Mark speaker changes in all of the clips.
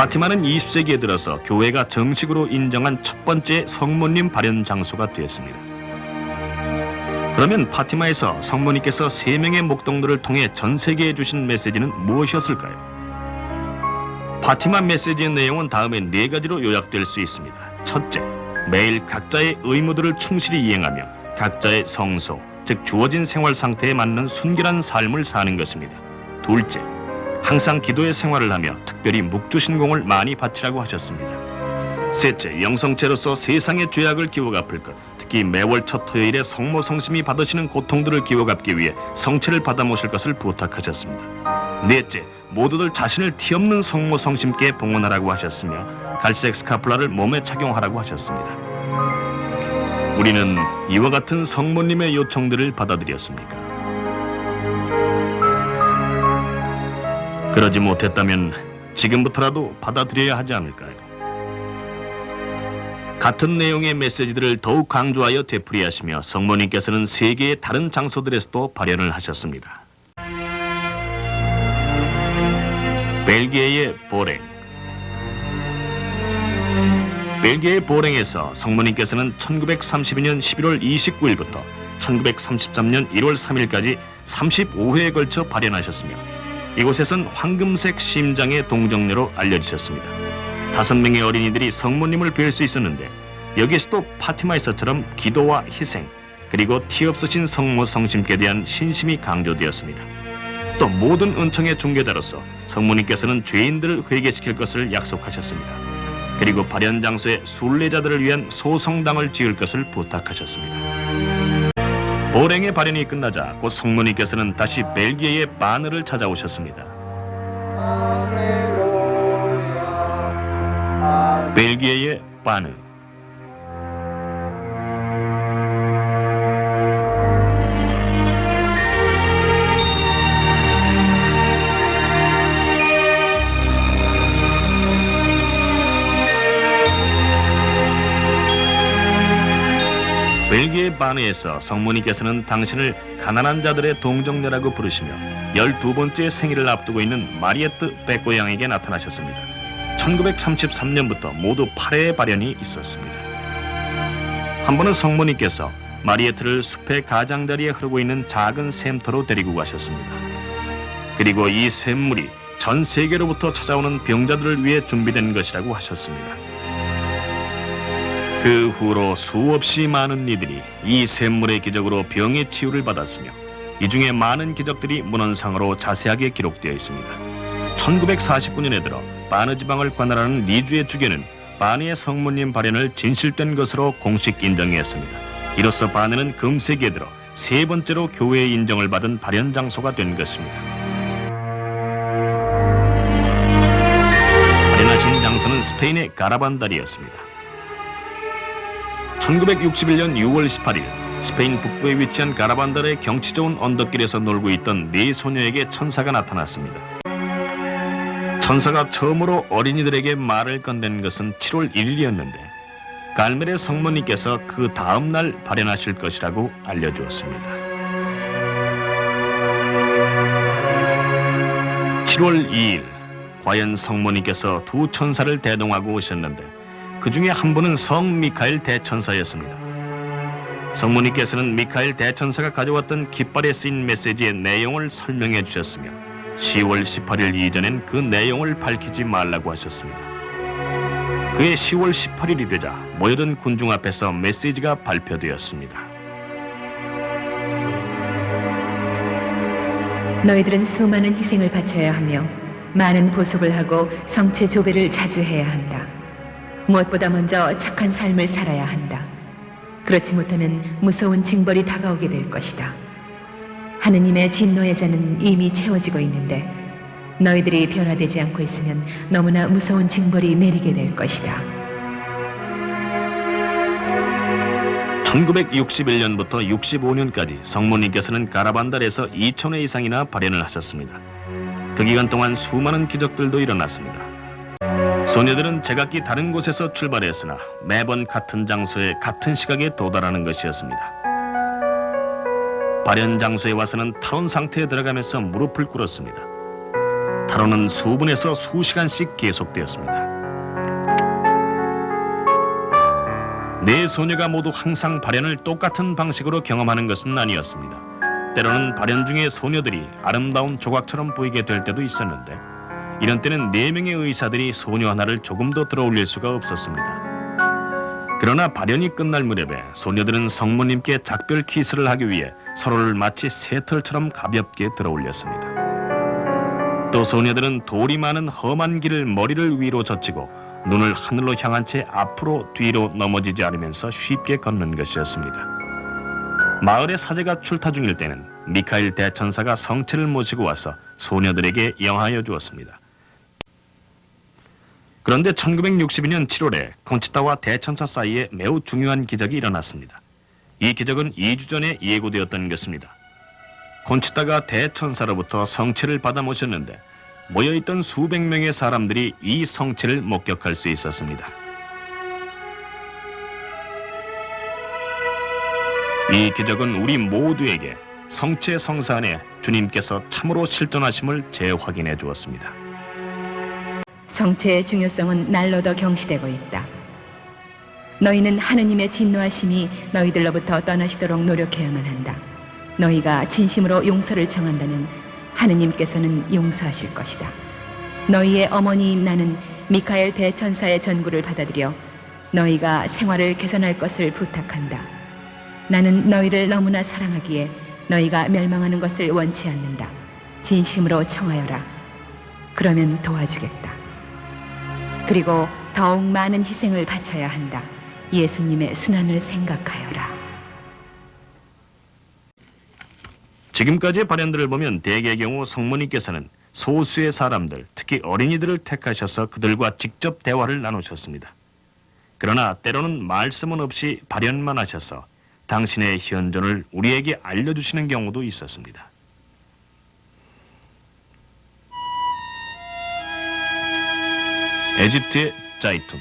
Speaker 1: 파티마는 20세기에 들어서 교회가 정식으로 인정한 첫 번째 성모님 발현 장소가 되었습니다. 그러면 파티마에서 성모님께서 3명의 목동들을 통해 전 세계에 주신 메시지는 무엇이었을까요? 파티마 메시지의 내용은 다음에 4가지로 요약될 수 있습니다. 첫째, 매일 각자의 의무들을 충실히 이행하며 각자의 성소, 즉 주어진 생활 상태에 맞는 순결한 삶을 사는 것입니다. 둘째, 항상 기도의 생활을 하며 특별히 묵주신공을 많이 바치라고 하셨습니다. 셋째, 영성체로서 세상의 죄악을 기워 갚을 것, 특히 매월 첫 토요일에 성모 성심이 받으시는 고통들을 기워 갚기 위해 성체를 받아 모실 것을 부탁하셨습니다. 넷째, 모두들 자신을 티없는 성모 성심께 봉헌하라고 하셨으며 갈색 스카플라를 몸에 착용하라고 하셨습니다. 우리는 이와 같은 성모님의 요청들을 받아들였습니까? 그러지 못했다면 지금부터라도 받아들여야 하지 않을까요? 같은 내용의 메시지들을 더욱 강조하여 되풀이하시며 성모님께서는 세계의 다른 장소들에서도 발현을 하셨습니다. 벨기에의 보랭. 벨기에의 보랭에서 성모님께서는 1932년 11월 29일부터 1933년 1월 3일까지 35회에 걸쳐 발현하셨으며 이곳에선 황금색 심장의 동정녀로 알려지셨습니다. 5명의 어린이들이 성모님을 뵐 수 있었는데 여기에서도 파티마에서처럼 기도와 희생 그리고 티 없으신 성모 성심께 대한 신심이 강조되었습니다. 또 모든 은총의 중개자로서 성모님께서는 죄인들을 회개시킬 것을 약속하셨습니다. 그리고 발현 장소에 순례자들을 위한 소성당을 지을 것을 부탁하셨습니다. 보랭의 발현이 끝나자 곧 성모님께서는 다시 벨기에의 바느를 찾아오셨습니다. 벨기에의 바느. 벨기에 바느에서 성모님께서는 당신을 가난한 자들의 동정녀라고 부르시며 12번째 생일을 앞두고 있는 마리에트 베꼬 양에게 나타나셨습니다. 1933년부터 모두 8회의 발현이 있었습니다. 한 번은 성모님께서 마리에트를 숲의 가장자리에 흐르고 있는 작은 샘터로 데리고 가셨습니다. 그리고 이 샘물이 전 세계로부터 찾아오는 병자들을 위해 준비된 것이라고 하셨습니다. 그 후로 수없이 많은 이들이 이 샘물의 기적으로 병의 치유를 받았으며 이 중에 많은 기적들이 문헌상으로 자세하게 기록되어 있습니다. 1949년에 들어 바느 지방을 관할하는 리주의 주교는 바느의 성모님 발현을 진실된 것으로 공식 인정했습니다. 이로써 바느는 금세기에 들어 3번째로 교회의 인정을 받은 발현 장소가 된 것입니다. 발현하신 장소는 스페인의 가라반다리였습니다. 1961년 6월 18일 스페인 북부에 위치한 가라반달의 경치 좋은 언덕길에서 놀고 있던 4소녀에게 천사가 나타났습니다. 천사가 처음으로 어린이들에게 말을 건넨 것은 7월 1일이었는데 갈멜의 성모님께서 그 다음 날 발현하실 것이라고 알려주었습니다. 7월 2일 과연 성모님께서 2 천사를 대동하고 오셨는데 그 중에 한 분은 성 미카엘 대천사였습니다. 성모님께서는 미카엘 대천사가 가져왔던 깃발에 쓰인 메시지의 내용을 설명해 주셨으며 10월 18일 이전엔 그 내용을 밝히지 말라고 하셨습니다. 그해 10월 18일이 되자 모여든 군중 앞에서 메시지가 발표되었습니다.
Speaker 2: 너희들은 수많은 희생을 바쳐야 하며 많은 보속을 하고 성체 조배를 자주 해야 한다. 무엇보다 먼저 착한 삶을 살아야 한다. 그렇지 못하면 무서운 징벌이 다가오게 될 것이다. 하느님의 진노의 잔은 이미 채워지고 있는데 너희들이 변화되지 않고 있으면 너무나 무서운 징벌이 내리게 될 것이다.
Speaker 1: 1961년부터 65년까지 성모님께서는 가라반달에서 2,000회 이상이나 발연을 하셨습니다. 그 기간 동안 수많은 기적들도 일어났습니다. 소녀들은 제각기 다른 곳에서 출발했으나 매번 같은 장소에 같은 시각에 도달하는 것이었습니다. 발연 장소에 와서는 탈원 상태에 들어가면서 무릎을 꿇었습니다. 탈원은 수분에서 수시간씩 계속되었습니다. 네 소녀가 모두 항상 발연을 똑같은 방식으로 경험하는 것은 아니었습니다. 때로는 발연 중에 소녀들이 아름다운 조각처럼 보이게 될 때도 있었는데 이런 때는 4명의 의사들이 소녀 하나를 조금 더 들어올릴 수가 없었습니다. 그러나 발연이 끝날 무렵에 소녀들은 성모님께 작별 키스를 하기 위해 서로를 마치 새털처럼 가볍게 들어올렸습니다. 또 소녀들은 돌이 많은 험한 길을 머리를 위로 젖히고 눈을 하늘로 향한 채 앞으로 뒤로 넘어지지 않으면서 쉽게 걷는 것이었습니다. 마을의 사제가 출타 중일 때는 미카엘 대천사가 성체를 모시고 와서 소녀들에게 영하여 주었습니다. 그런데 1962년 7월에 콘치타와 대천사 사이에 매우 중요한 기적이 일어났습니다. 이 기적은 2주 전에 예고되었던 것입니다. 콘치타가 대천사로부터 성체를 받아 모셨는데 모여있던 수백 명의 사람들이 이 성체를 목격할 수 있었습니다. 이 기적은 우리 모두에게 성체 성사 안에 주님께서 참으로 실존하심을 재확인해 주었습니다.
Speaker 2: 성체의 중요성은 날로 더 경시되고 있다. 너희는 하느님의 진노하심이 너희들로부터 떠나시도록 노력해야만 한다. 너희가 진심으로 용서를 청한다면 하느님께서는 용서하실 것이다. 너희의 어머니인 나는 미카엘 대천사의 전구를 받아들여 너희가 생활을 개선할 것을 부탁한다. 나는 너희를 너무나 사랑하기에 너희가 멸망하는 것을 원치 않는다. 진심으로 청하여라. 그러면 도와주겠다. 그리고 더욱 많은 희생을 바쳐야 한다. 예수님의 순환을 생각하여라.
Speaker 1: 지금까지의 발연들을 보면 대개의 경우 성모님께서는 소수의 사람들, 특히 어린이들을 택하셔서 그들과 직접 대화를 나누셨습니다. 그러나 때로는 말씀은 없이 발연만 하셔서 당신의 현존을 우리에게 알려주시는 경우도 있었습니다. 에집트의 자이툰.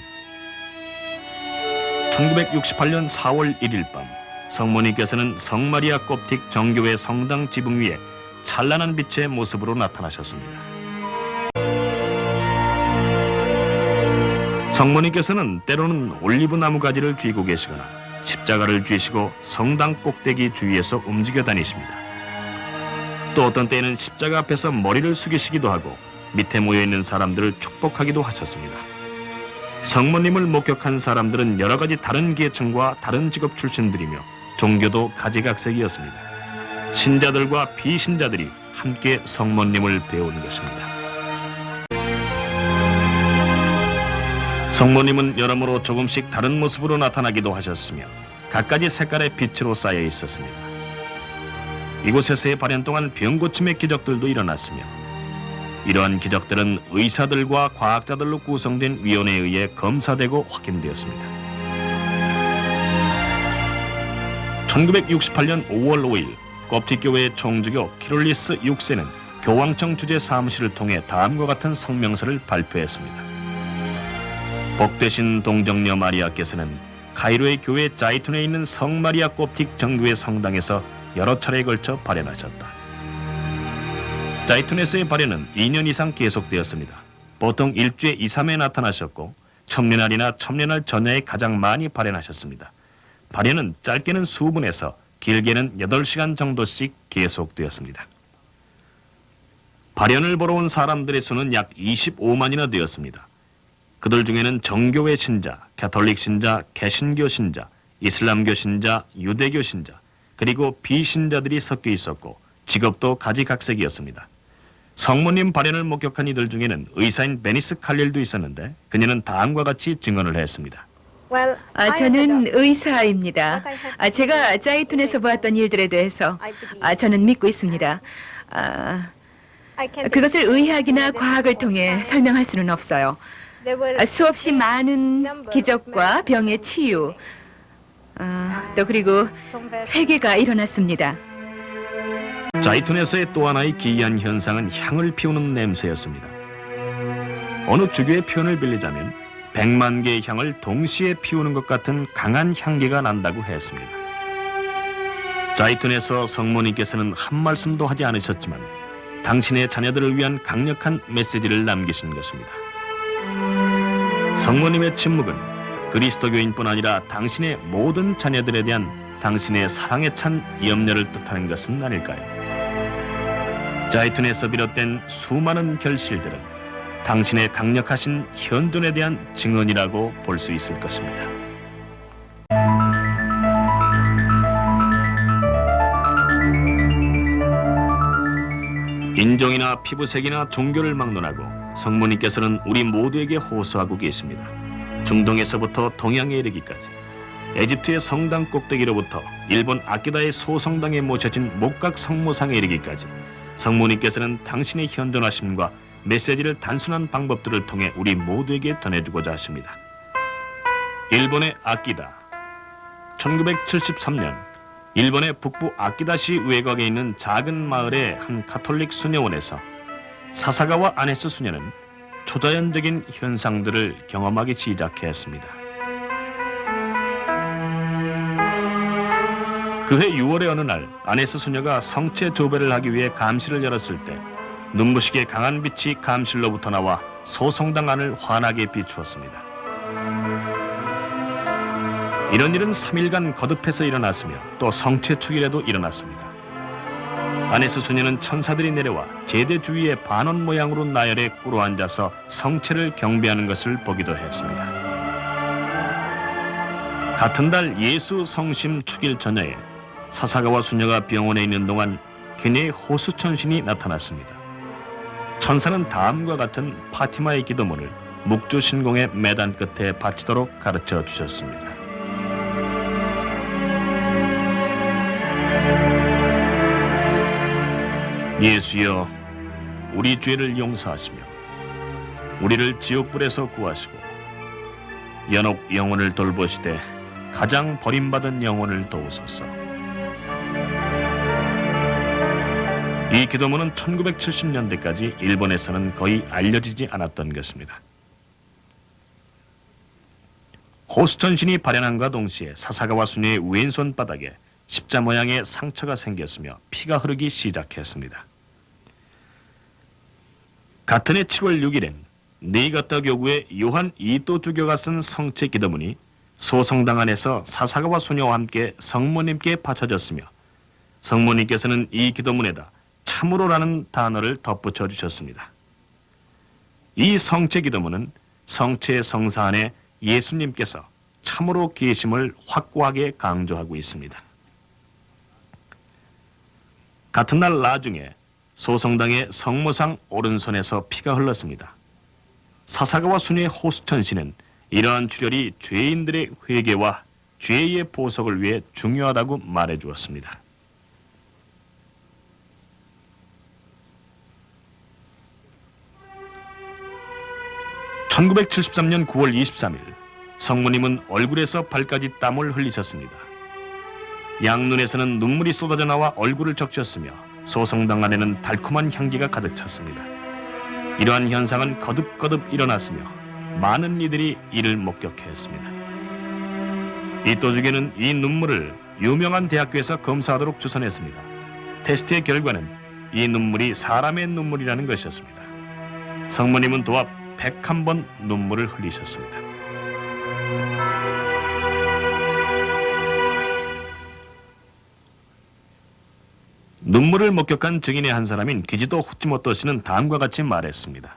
Speaker 1: 1968년 4월 1일 밤 성모님께서는 성마리아 콥틱 정교회 성당 지붕 위에 찬란한 빛의 모습으로 나타나셨습니다. 성모님께서는 때로는 올리브 나무 가지를 쥐고 계시거나 십자가를 쥐시고 성당 꼭대기 주위에서 움직여 다니십니다. 또 어떤 때에는 십자가 앞에서 머리를 숙이시기도 하고 밑에 모여있는 사람들을 축복하기도 하셨습니다. 성모님을 목격한 사람들은 여러 가지 다른 계층과 다른 직업 출신들이며 종교도 가지각색이었습니다. 신자들과 비신자들이 함께 성모님을 배운 것입니다. 성모님은 여러모로 조금씩 다른 모습으로 나타나기도 하셨으며 갖가지 색깔의 빛으로 쌓여 있었습니다. 이곳에서의 발연 동안 병고침의 기적들도 일어났으며 이러한 기적들은 의사들과 과학자들로 구성된 위원회에 의해 검사되고 확인되었습니다. 1968년 5월 5일 콥틱교회의 총주교 키롤리스 6세는 교황청 주재 사무실을 통해 다음과 같은 성명서를 발표했습니다. 복되신 동정녀 마리아께서는 카이로의 교회 자이툰에 있는 성마리아 콥틱 정교회 성당에서 여러 차례에 걸쳐 발연하셨다. 자이툰에서의 발연은 2년 이상 계속되었습니다. 보통 일주에 2, 3회 나타나셨고 천년날이나 천년날 전야에 가장 많이 발연하셨습니다. 발연은 짧게는 수분에서 길게는 8시간 정도씩 계속되었습니다. 발연을 보러 온 사람들의 수는 약 25만이나 되었습니다. 그들 중에는 정교회 신자, 가톨릭 신자, 개신교 신자, 이슬람교 신자, 유대교 신자, 그리고 비신자들이 섞여 있었고 직업도 가지각색이었습니다. 성모님 발연을 목격한 이들 중에는 의사인 베니스 칼릴도 있었는데 그녀는 다음과 같이 증언을 했습니다.
Speaker 2: 저는 의사입니다. 제가 자이툰에서 보았던 일들에 대해서 저는 믿고 있습니다. 그것을 의학이나 과학을 통해 설명할 수는 없어요. 수없이 많은 기적과 병의 치유, 또 그리고 회개가 일어났습니다.
Speaker 1: 자이툰에서의 또 하나의 기이한 현상은 향을 피우는 냄새였습니다. 어느 주교의 표현을 빌리자면 100만 개의 향을 동시에 피우는 것 같은 강한 향기가 난다고 했습니다. 자이툰에서 성모님께서는 한 말씀도 하지 않으셨지만 당신의 자녀들을 위한 강력한 메시지를 남기신 것입니다. 성모님의 침묵은 그리스도교인뿐 아니라 당신의 모든 자녀들에 대한 당신의 사랑에 찬 염려를 뜻하는 것은 아닐까요? 자이툰에서 비롯된 수많은 결실들은 당신의 강력하신 현존에 대한 증언이라고 볼 수 있을 것입니다. 인종이나 피부색이나 종교를 막론하고 성모님께서는 우리 모두에게 호소하고 계십니다. 중동에서부터 동양에 이르기까지, 에집트의 성당 꼭대기로부터 일본 아키다의 소성당에 모셔진 목각 성모상에 이르기까지 성모님께서는 당신의 현존하심과 메시지를 단순한 방법들을 통해 우리 모두에게 전해주고자 하십니다. 일본의 아키다. 1973년 일본의 북부 아키다시 외곽에 있는 작은 마을의 한 가톨릭 수녀원에서 사사가와 아네스 수녀는 초자연적인 현상들을 경험하기 시작했습니다. 그해 6월의 어느 날 아네스 수녀가 성체 조배를 하기 위해 감실을 열었을 때 눈부시게 강한 빛이 감실로부터 나와 소성당 안을 환하게 비추었습니다. 이런 일은 3일간 거듭해서 일어났으며 또 성체 축일에도 일어났습니다. 아네스 수녀는 천사들이 내려와 제대 주위에 반원 모양으로 나열해 꿇어앉아서 성체를 경배하는 것을 보기도 했습니다. 같은 달 예수 성심 축일 전야에 사사가와 수녀가 병원에 있는 동안 그녀의 호수천신이 나타났습니다. 천사는 다음과 같은 파티마의 기도문을 묵주신공의 매단 끝에 바치도록 가르쳐 주셨습니다. 예수여, 우리 죄를 용서하시며 우리를 지옥불에서 구하시고 연옥 영혼을 돌보시되 가장 버림받은 영혼을 도우소서. 이 기도문은 1970년대까지 일본에서는 거의 알려지지 않았던 것입니다. 호수천신이 발현함과 동시에 사사가와 수녀의 왼손 바닥에 십자 모양의 상처가 생겼으며 피가 흐르기 시작했습니다. 같은 해 7월 6일엔 네이가타 교구의 요한 이또 주교가 쓴 성체 기도문이 소성당 안에서 사사가와 수녀와 함께 성모님께 바쳐졌으며 성모님께서는 이 기도문에다 참으로라는 단어를 덧붙여 주셨습니다. 이 성체 기도문은 성체의 성사 안에 예수님께서 참으로 계심을 확고하게 강조하고 있습니다. 같은 날 나중에 소성당의 성모상 오른손에서 피가 흘렀습니다. 사사가와 수녀의 호수천신은 이러한 출혈이 죄인들의 회개와 죄의 보석을 위해 중요하다고 말해 주었습니다. (1973년 9월 23일) 성모님은 얼굴에서 발까지 땀을 흘리셨습니다. 양눈에서는 눈물이 쏟아져 나와 얼굴을 적셨으며 소성당 안에는 달콤한 향기가 가득 찼습니다. 이러한 현상은 거듭거듭 일어났으며 많은 이들이 이를 목격했습니다. 이또주교는 이 눈물을 유명한 대학교에서 검사하도록 주선했습니다. 테스트의 결과는 이 눈물이 사람의 눈물이라는 것이었습니다. 성모님은 도합 101번 눈물을 흘리셨습니다. 눈물을 목격한 증인의 한 사람인 기지도 후치모토 씨는 다음과 같이 말했습니다.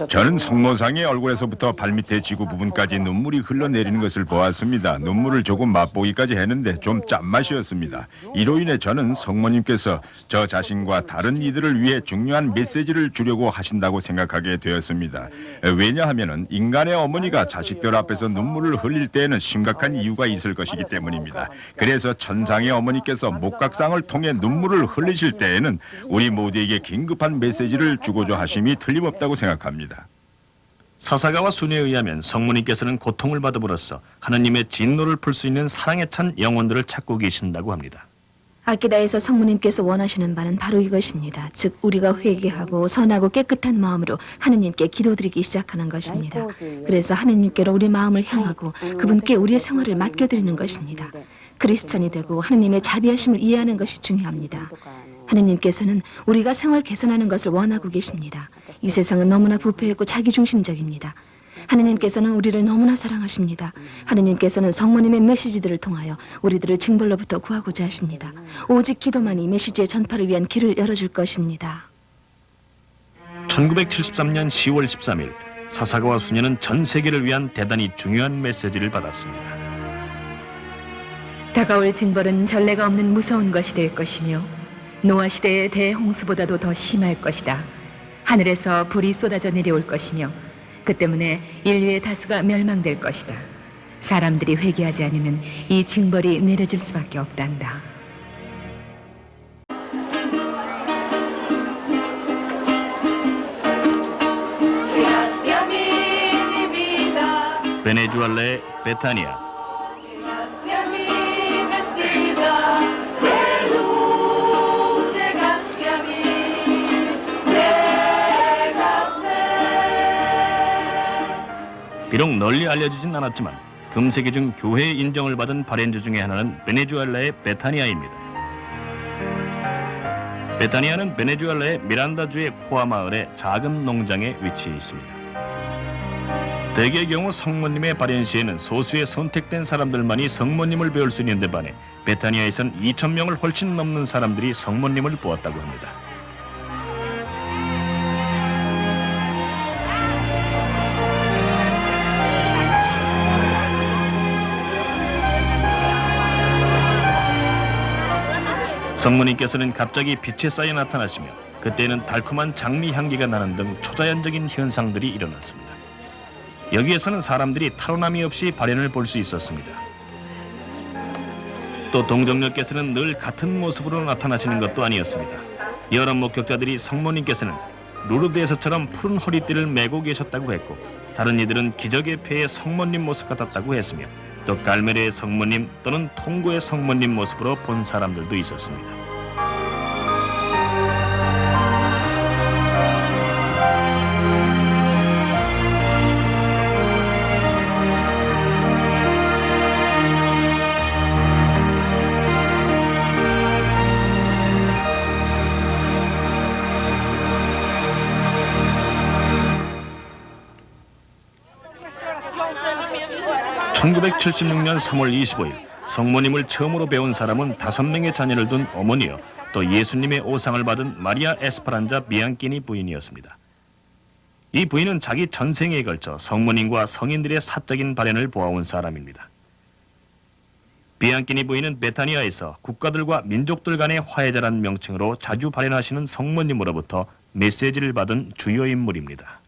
Speaker 3: 저는 성모상의 얼굴에서부터 발밑에 지구 부분까지 눈물이 흘러내리는 것을 보았습니다. 눈물을 조금 맛보기까지 했는데 좀 짠맛이었습니다. 이로 인해 저는 성모님께서 저 자신과 다른 이들을 위해 중요한 메시지를 주려고 하신다고 생각하게 되었습니다. 왜냐하면 인간의 어머니가 자식들 앞에서 눈물을 흘릴 때에는 심각한 이유가 있을 것이기 때문입니다. 그래서 천상의 어머니께서 목각상을 통해 눈물을 흘리실 때에는 우리 모두에게 긴급한 메시지를 주고자 하심이 틀림없다고 생각합니다.
Speaker 1: 사사가와 순에 의하면 성모님께서는 고통을 받음으로써 하느님의 진노를 풀 수 있는 사랑에 찬 영혼들을 찾고 계신다고 합니다.
Speaker 4: 아키다에서 성모님께서 원하시는 바는 바로 이것입니다. 즉 우리가 회개하고 선하고 깨끗한 마음으로 하느님께 기도드리기 시작하는 것입니다. 그래서 하느님께로 우리 마음을 향하고 그분께 우리의 생활을 맡겨드리는 것입니다. 크리스찬이 되고 하느님의 자비하심을 이해하는 것이 중요합니다. 하느님께서는 우리가 생활 개선하는 것을 원하고 계십니다. 이 세상은 너무나 부패했고 자기중심적입니다. 하느님께서는 우리를 너무나 사랑하십니다. 하느님께서는 성모님의 메시지들을 통하여 우리들을 징벌로부터 구하고자 하십니다. 오직 기도만이 메시지의 전파를 위한 길을 열어줄 것입니다.
Speaker 1: 1973년 10월 13일 사사가와 수녀는 전 세계를 위한 대단히 중요한 메시지를 받았습니다.
Speaker 2: 다가올 징벌은 전례가 없는 무서운 것이 될 것이며 노아 시대의 대홍수보다도 더 심할 것이다. 하늘에서 불이 쏟아져 내려올 것이며 그 때문에 인류의 다수가 멸망될 것이다. 사람들이 회개하지 않으면 이 징벌이 내려질 수밖에 없단다.
Speaker 1: 베네수엘라의 베타니아. 비록 널리 알려지진 않았지만 금세기 중 교회의 인정을 받은 발현주 중에 하나는 베네수엘라의 베타니아입니다. 베타니아는 베네수엘라의 미란다주의 코아 마을의 작은 농장에 위치해 있습니다. 대개의 경우 성모님의 발현 시에는 소수의 선택된 사람들만이 성모님을 배울 수 있는 데 반해 베타니아에선 2,000명을 훨씬 넘는 사람들이 성모님을 보았다고 합니다. 성모님께서는 갑자기 빛에 쌓여 나타나시며 그때는 달콤한 장미 향기가 나는 등 초자연적인 현상들이 일어났습니다. 여기에서는 사람들이 타로남이 없이 발현을 볼 수 있었습니다. 또 동정녀께서는 늘 같은 모습으로 나타나시는 것도 아니었습니다. 여러 목격자들이 성모님께서는 루르드에서처럼 푸른 허리띠를 메고 계셨다고 했고 다른 이들은 기적의 폐의 성모님 모습 같았다고 했으며 또 갈메르의 성모님 또는 통고의 성모님 모습으로 본 사람들도 있었습니다. (1976년 3월 25일) 성모님을 처음으로 배운 사람은 5명의 자녀를 둔 어머니여 또 예수님의 오상을 받은 마리아 에스파란자 비앙키니 부인이었습니다. 이 부인은 자기 전생에 걸쳐 성모님과 성인들의 사적인 발현을 보아온 사람입니다. 비앙키니 부인은 베타니아에서 국가들과 민족들 간의 화해자란 명칭으로 자주 발현하시는 성모님으로부터 메시지를 받은 주요 인물입니다.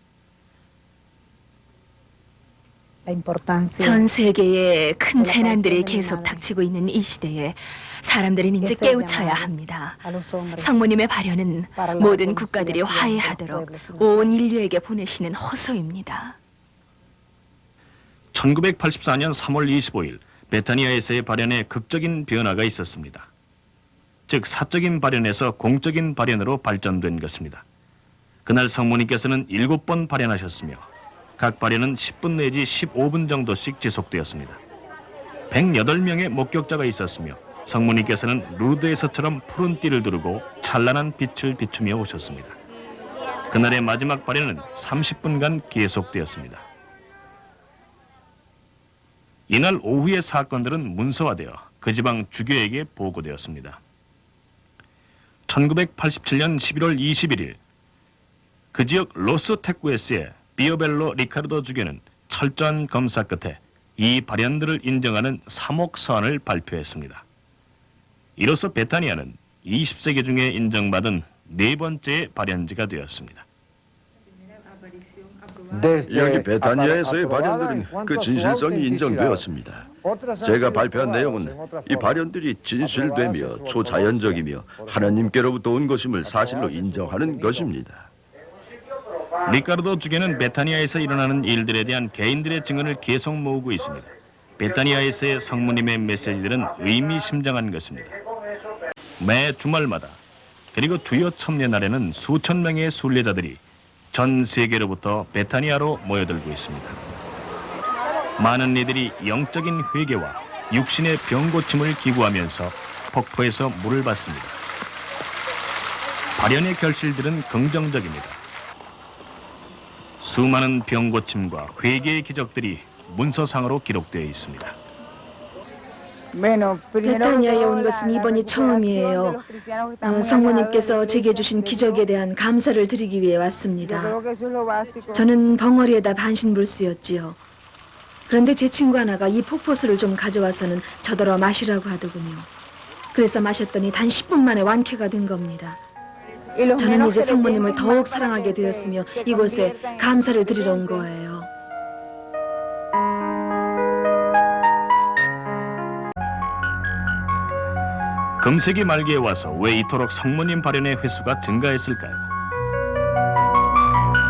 Speaker 4: 전 세계에 큰 재난들이 계속 닥치고 있는 이 시대에 사람들은 이제 깨우쳐야 합니다. 성모님의 발현은 모든 국가들이 화해하도록 온 인류에게 보내시는 호소입니다.
Speaker 1: 1984년 3월 25일 베타니아에서의 발현에 극적인 변화가 있었습니다. 즉 사적인 발현에서 공적인 발현으로 발전된 것입니다. 그날 성모님께서는 7번 발현하셨으며 각 발현은 10분 내지 15분 정도씩 지속되었습니다. 108명의 목격자가 있었으며 성모님께서는 루르드에서처럼 푸른 띠를 두르고 찬란한 빛을 비추며 오셨습니다. 그날의 마지막 발현은 30분간 계속되었습니다. 이날 오후의 사건들은 문서화되어 그 지방 주교에게 보고되었습니다. 1987년 11월 21일 그 지역 로스 테쿠에스의 비오벨로 리카르도 주교는 철저한 검사 끝에 이 발현들을 인정하는 3억 서한을 발표했습니다. 이로써 베타니아는 20세기 중에 인정받은 네 번째 발현지가 되었습니다.
Speaker 5: 여기 베타니아에서의 발현들은 그 진실성이 인정되었습니다. 제가 발표한 내용은 이 발현들이 진실되며 초자연적이며 하나님께로부터 온 것임을 사실로 인정하는 것입니다.
Speaker 1: 리카르도 주교는 베타니아에서 일어나는 일들에 대한 개인들의 증언을 계속 모으고 있습니다. 베타니아에서의 성모님의 메시지들은 의미심장한 것입니다. 매 주말마다 그리고 주요 첨례날에는 수천 명의 순례자들이 전 세계로부터 베타니아로 모여들고 있습니다. 많은 이들이 영적인 회개와 육신의 병고침을 기구하면서 폭포에서 물을 받습니다. 발현의 결실들은 긍정적입니다. 수많은 병고침과 회개의 기적들이 문서상으로 기록되어 있습니다.
Speaker 4: 베타니아에 온 것은 이번이 처음이에요. 성모님께서 제게 주신 기적에 대한 감사를 드리기 위해 왔습니다. 저는 벙어리에다 반신불수였지요. 그런데 제 친구 하나가 이 폭포수를 좀 가져와서는 저더러 마시라고 하더군요. 그래서 마셨더니 단 10분 만에 완쾌가 된 겁니다. 저는 이제 성모님을 더욱 사랑하게 되었으며 이곳에 감사를 드리러 온 거예요.
Speaker 1: 금세기 말기에 와서 왜 이토록 성모님 발현의 횟수가 증가했을까요?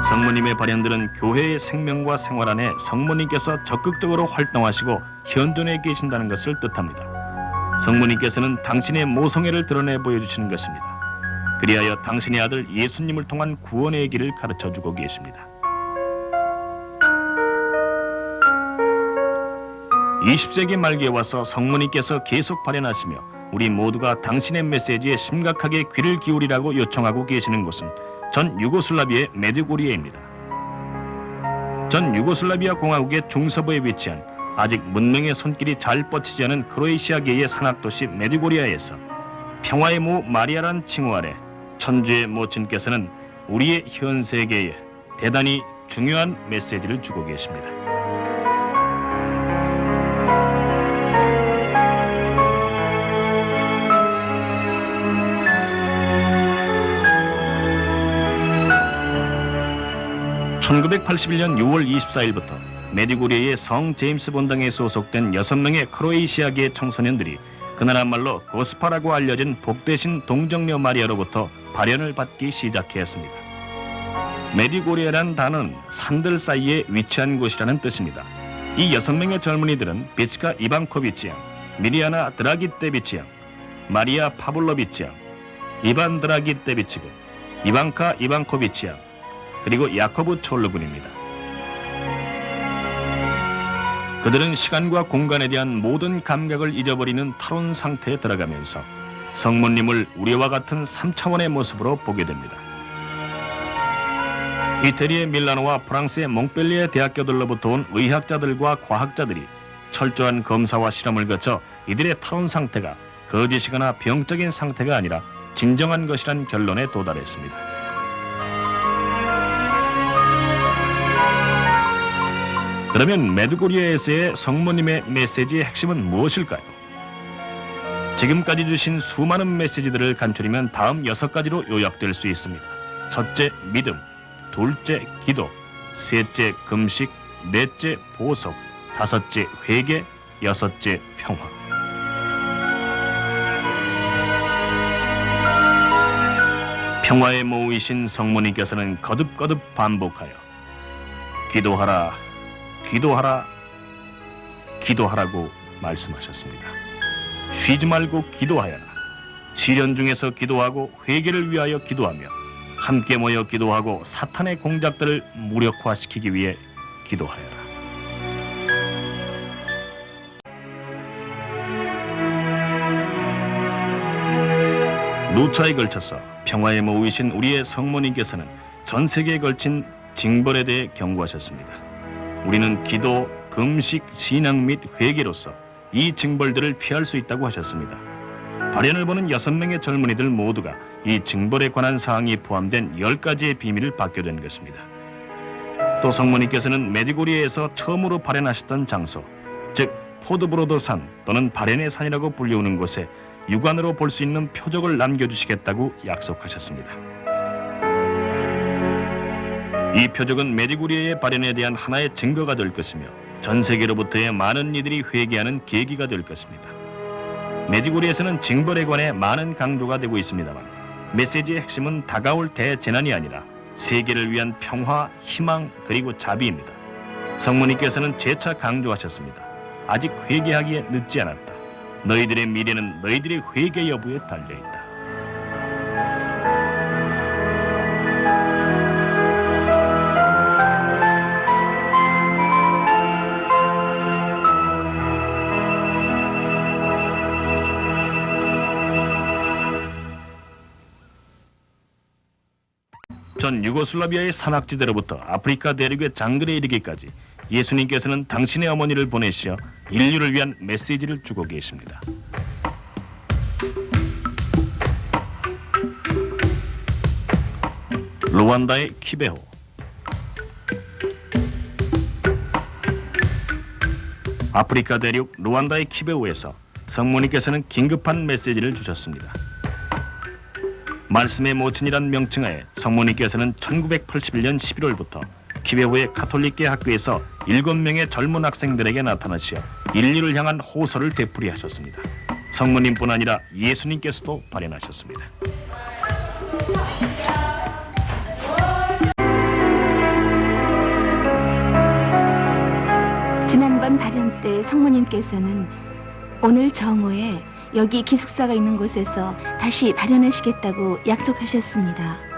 Speaker 1: 성모님의 발현들은 교회의 생명과 생활 안에 성모님께서 적극적으로 활동하시고 현존해 계신다는 것을 뜻합니다. 성모님께서는 당신의 모성애를 드러내 보여주시는 것입니다. 그리하여 당신의 아들 예수님을 통한 구원의 길을 가르쳐주고 계십니다. 20세기 말기에 와서 성모님께서 계속 발현하시며 우리 모두가 당신의 메시지에 심각하게 귀를 기울이라고 요청하고 계시는 곳은 전 유고슬라비아의 메드고리아입니다. 전 유고슬라비아 공화국의 중서부에 위치한 아직 문명의 손길이 잘 뻗치지 않은 크로에시아계의 산악도시 메드고리아에서 평화의 모 마리아란 칭호 아래 천주의 모친께서는 우리의 현 세계에 대단히 중요한 메시지를 주고 계십니다. (1981년 6월 24일부터) 메디고리아의 성 제임스 본당에 소속된 6명의 크로에시아계 청소년들이 그 나라 말로 고스파라고 알려진 복되신 동정녀 마리아로부터 발현을 받기 시작했습니다. 메디고리아란 단어는 산들 사이에 위치한 곳이라는 뜻입니다. 이 6명의 젊은이들은 비츠카 이반코비치 양, 미리아나 드라기떼비치 양, 마리아 파블로비치 양, 이반 드라기떼비치 군, 이반카 이반코비치 양, 그리고 야코브 촐르군입니다. 그들은 시간과 공간에 대한 모든 감각을 잊어버리는 탈원 상태에 들어가면서 성모님을 우리와 같은 3차원의 모습으로 보게 됩니다. 이태리의 밀라노와 프랑스의 몽펠리에 대학교들로부터 온 의학자들과 과학자들이 철저한 검사와 실험을 거쳐 이들의 탈원 상태가 거짓이거나 병적인 상태가 아니라 진정한 것이란 결론에 도달했습니다. 그러면 메드고리아에서의 성모님의 메시지의 핵심은 무엇일까요? 지금까지 주신 수많은 메시지들을 간추리면 다음 6가지로 요약될 수 있습니다. 첫째, 믿음. 둘째, 기도. 셋째, 금식. 넷째, 보석. 다섯째, 회개. 여섯째, 평화. 평화의 모이신 성모님께서는 거듭거듭 반복하여 기도하라, 기도하라, 기도하라고 말씀하셨습니다. 쉬지 말고 기도하여라. 시련 중에서 기도하고 회개를 위하여 기도하며 함께 모여 기도하고 사탄의 공작들을 무력화시키기 위해 기도하여라. 누차에 걸쳐서 평화에 모이신 우리의 성모님께서는 전 세계에 걸친 징벌에 대해 경고하셨습니다. 우리는 기도, 금식, 신앙 및 회개로서 이 징벌들을 피할 수 있다고 하셨습니다. 발현을 보는 6명의 젊은이들 모두가 이 징벌에 관한 사항이 포함된 10가지의 비밀을 받게 된 것입니다. 또 성모님께서는 메디고리에서 처음으로 발현하셨던 장소, 즉 포드브로더 산 또는 발현의 산이라고 불리우는 곳에 육안으로 볼 수 있는 표적을 남겨주시겠다고 약속하셨습니다. 이 표적은 메디고리의 발현에 대한 하나의 증거가 될 것이며 전 세계로부터의 많은 이들이 회개하는 계기가 될 것입니다. 메디고리에서는 징벌에 관해 많은 강조가 되고 있습니다만 메시지의 핵심은 다가올 대재난이 아니라 세계를 위한 평화, 희망 그리고 자비입니다. 성모님께서는 재차 강조하셨습니다. 아직 회개하기에 늦지 않았다. 너희들의 미래는 너희들의 회개 여부에 달려있다. 전 유고슬라비아의 산악지대로부터 아프리카 대륙의 장글에 이르기까지 예수님께서는 당신의 어머니를 보내시어 인류를 위한 메시지를 주고 계십니다. 루안다의 키베호. 아프리카 대륙 루안다의 키베호에서 성모님께서는 긴급한 메시지를 주셨습니다. 말씀의 모친이란 명칭하에 성모님께서는 1981년 11월부터 키베호의 가톨릭계 학교에서 7명의 젊은 학생들에게 나타나시어 인류를 향한 호소를 되풀이하셨습니다. 성모님뿐 아니라 예수님께서도 발현하셨습니다.
Speaker 4: 지난번 발현 때 성모님께서는 오늘 정오에 여기 기숙사가 있는 곳에서 다시 발현하시겠다고 약속하셨습니다.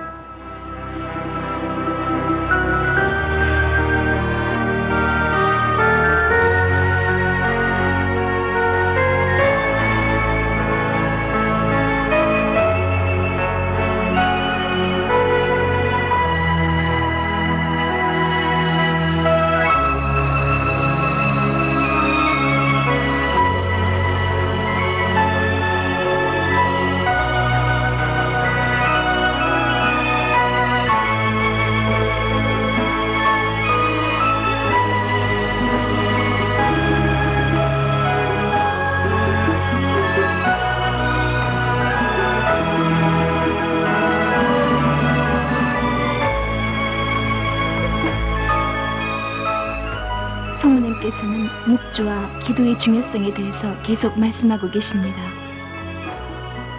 Speaker 4: 성모님께서는 묵주와 기도의 중요성에 대해서 계속 말씀하고 계십니다.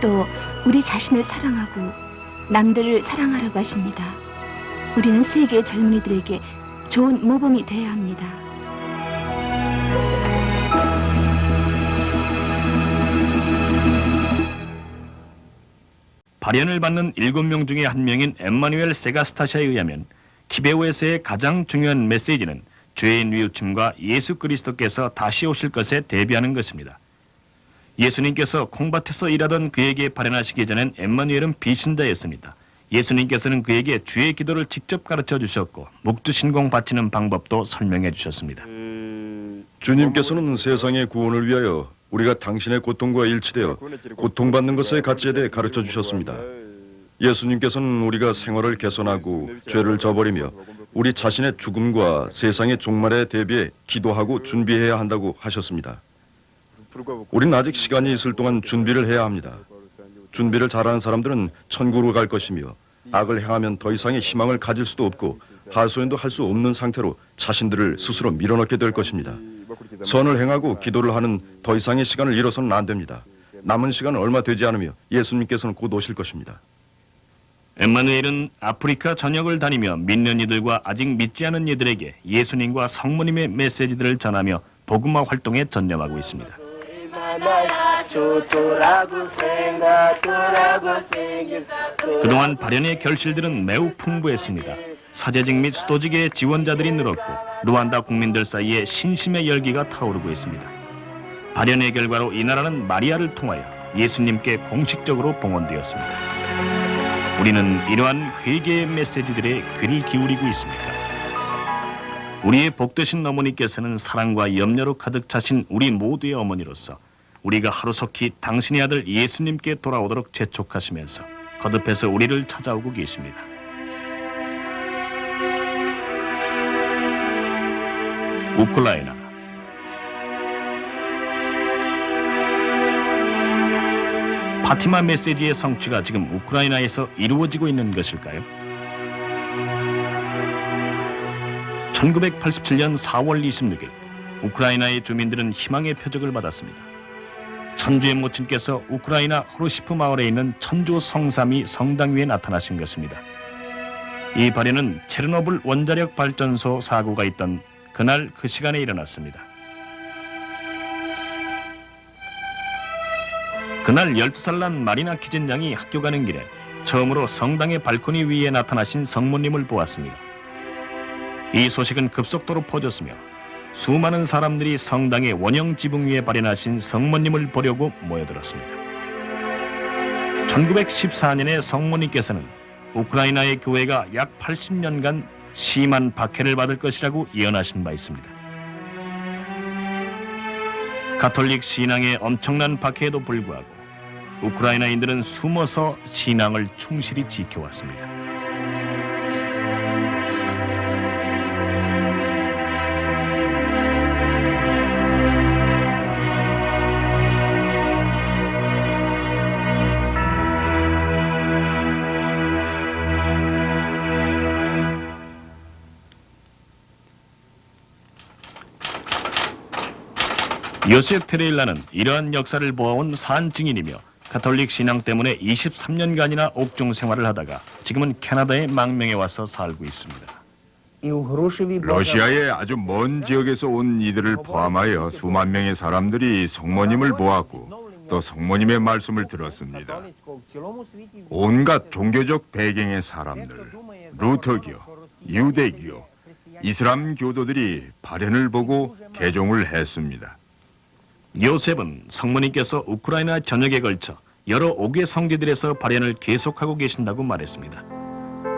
Speaker 4: 또 우리 자신을 사랑하고 남들을 사랑하라고 하십니다. 우리는 세계의 젊은이들에게 좋은 모범이 되어야 합니다.
Speaker 1: 발현을 받는 7명 중에 한 명인 엠마누엘 세가스타샤에 의하면 키베오에서의 가장 중요한 메시지는 죄의 뉘우침과 예수 그리스도께서 다시 오실 것에 대비하는 것입니다. 예수님께서 콩밭에서 일하던 그에게 발현하시기 전엔 엠마누엘은 비신자였습니다. 예수님께서는 그에게 주의 기도를 직접 가르쳐 주셨고 묵주 신공 바치는 방법도 설명해 주셨습니다.
Speaker 5: 주님께서는 세상의 구원을 위하여 우리가 당신의 고통과 일치되어 고통받는 것의 가치에 대해 가르쳐 주셨습니다. 예수님께서는 우리가 생활을 개선하고 죄를 저버리며 우리 자신의 죽음과 세상의 종말에 대비해 기도하고 준비해야 한다고 하셨습니다. 우리는 아직 시간이 있을 동안 준비를 해야 합니다. 준비를 잘하는 사람들은 천국으로 갈 것이며 악을 행하면 더 이상의 희망을 가질 수도 없고 하소연도 할 수 없는 상태로 자신들을 스스로 밀어넣게 될 것입니다. 선을 행하고 기도를 하는 더 이상의 시간을 잃어서는 안 됩니다. 남은 시간은 얼마 되지 않으며 예수님께서는 곧 오실 것입니다.
Speaker 1: 엠마누엘은 아프리카 전역을 다니며 믿는 이들과 아직 믿지 않은 이들에게 예수님과 성모님의 메시지들을 전하며 복음화 활동에 전념하고 있습니다. 그동안 발현의 결실들은 매우 풍부했습니다. 사제직 및 수도직의 지원자들이 늘었고 루안다 국민들 사이에 신심의 열기가 타오르고 있습니다. 발현의 결과로 이 나라는 마리아를 통하여 예수님께 공식적으로 봉헌되었습니다. 우리는 이러한 회개의 메시지들에 귀를 기울이고 있습니까? 우리의 복되신 어머니께서는 사랑과 염려로 가득 차신 우리 모두의 어머니로서 우리가 하루속히 당신의 아들 예수님께 돌아오도록 재촉하시면서 거듭해서 우리를 찾아오고 계십니다. 우크라이나 파티마 메시지의 성취가 지금 우크라이나에서 이루어지고 있는 것일까요? 1987년 4월 26일 우크라이나의 주민들은 희망의 표적을 받았습니다. 천주의 모친께서 우크라이나 호르시프 마을에 있는 천주 성삼위 성당 위에 나타나신 것입니다. 이 발현은 체르노빌 원자력 발전소 사고가 있던 그날 그 시간에 일어났습니다. 그날 12살 난 마리나 키진 양이 학교 가는 길에 처음으로 성당의 발코니 위에 나타나신 성모님을 보았습니다. 이 소식은 급속도로 퍼졌으며 수많은 사람들이 성당의 원형 지붕 위에 발현하신 성모님을 보려고 모여들었습니다. 1914년에 성모님께서는 우크라이나의 교회가 약 80년간 심한 박해를 받을 것이라고 예언하신 바 있습니다. 가톨릭 신앙의 엄청난 박해에도 불구하고 우크라이나인들은 숨어서 신앙을 충실히 지켜왔습니다. 요셉 테레일라는 이러한 역사를 보아온 산 증인이며 가톨릭 신앙 때문에 23년간이나 옥중 생활을 하다가 지금은 캐나다의 망명에 와서 살고 있습니다.
Speaker 3: 러시아의 아주 먼 지역에서 온 이들을 포함하여 수만 명의 사람들이 성모님을 보았고 또 성모님의 말씀을 들었습니다. 온갖 종교적 배경의 사람들, 루터교, 유대교, 이슬람 교도들이 발현을 보고 개종을 했습니다.
Speaker 1: 요셉은 성모님께서 우크라이나 전역에 걸쳐 여러 옥외 성지들에서 발현을 계속하고 계신다고 말했습니다.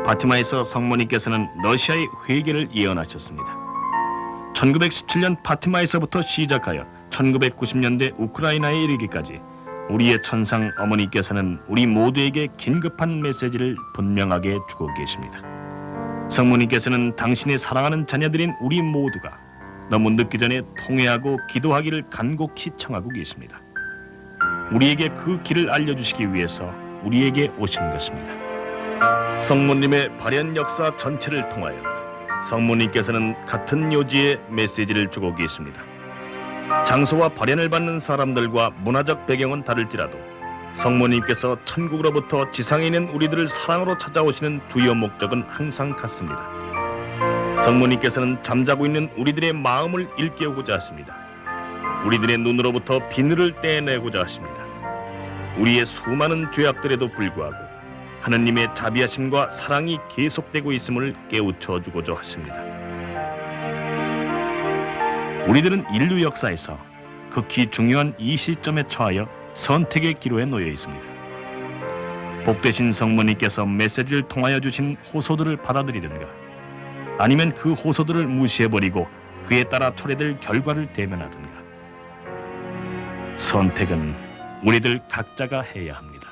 Speaker 1: 파티마에서 성모님께서는 러시아의 회개를 예언하셨습니다. 1917년 파티마에서부터 시작하여 1990년대 우크라이나에 이르기까지 우리의 천상 어머니께서는 우리 모두에게 긴급한 메시지를 분명하게 주고 계십니다. 성모님께서는 당신의 사랑하는 자녀들인 우리 모두가 너무 늦기 전에 통회하고 기도하기를 간곡히 청하고 계십니다. 우리에게 그 길을 알려주시기 위해서 우리에게 오신 것입니다. 성모님의 발현 역사 전체를 통하여 성모님께서는 같은 요지의 메시지를 주고 계십니다. 장소와 발현을 받는 사람들과 문화적 배경은 다를지라도 성모님께서 천국으로부터 지상에 있는 우리들을 사랑으로 찾아오시는 주요 목적은 항상 같습니다. 성모님께서는 잠자고 있는 우리들의 마음을 일깨우고자 하십니다. 우리들의 눈으로부터 비늘을 떼내고자 하십니다. 우리의 수많은 죄악들에도 불구하고 하느님의 자비하심과 사랑이 계속되고 있음을 깨우쳐 주고자 하십니다. 우리들은 인류 역사에서 극히 중요한 이 시점에 처하여 선택의 기로에 놓여 있습니다. 복되신 성모님께서 메시지를 통하여 주신 호소들을 받아들이든가 아니면 그 호소들을 무시해버리고 그에 따라 초래될 결과를 대면하든가 선택은 우리들 각자가 해야 합니다.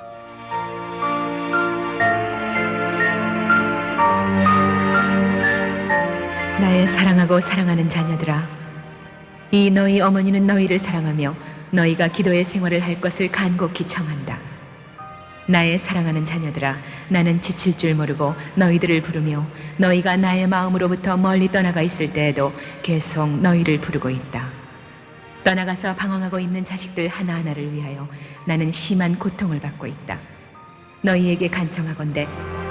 Speaker 2: 나의 사랑하고 사랑하는 자녀들아, 이 너희 어머니는 너희를 사랑하며 너희가 기도의 생활을 할 것을 간곡히 청한다. 나의 사랑하는 자녀들아, 나는 지칠 줄 모르고 너희들을 부르며 너희가 나의 마음으로부터 멀리 떠나가 있을 때에도 계속 너희를 부르고 있다. 떠나가서 방황하고 있는 자식들 하나하나를 위하여 나는 심한 고통을 받고 있다. 너희에게 간청하건대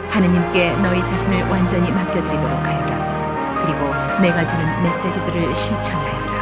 Speaker 2: 하느님께 너희 자신을 완전히 맡겨드리도록 하여라. 그리고 내가 주는 메시지들을 실천하여라.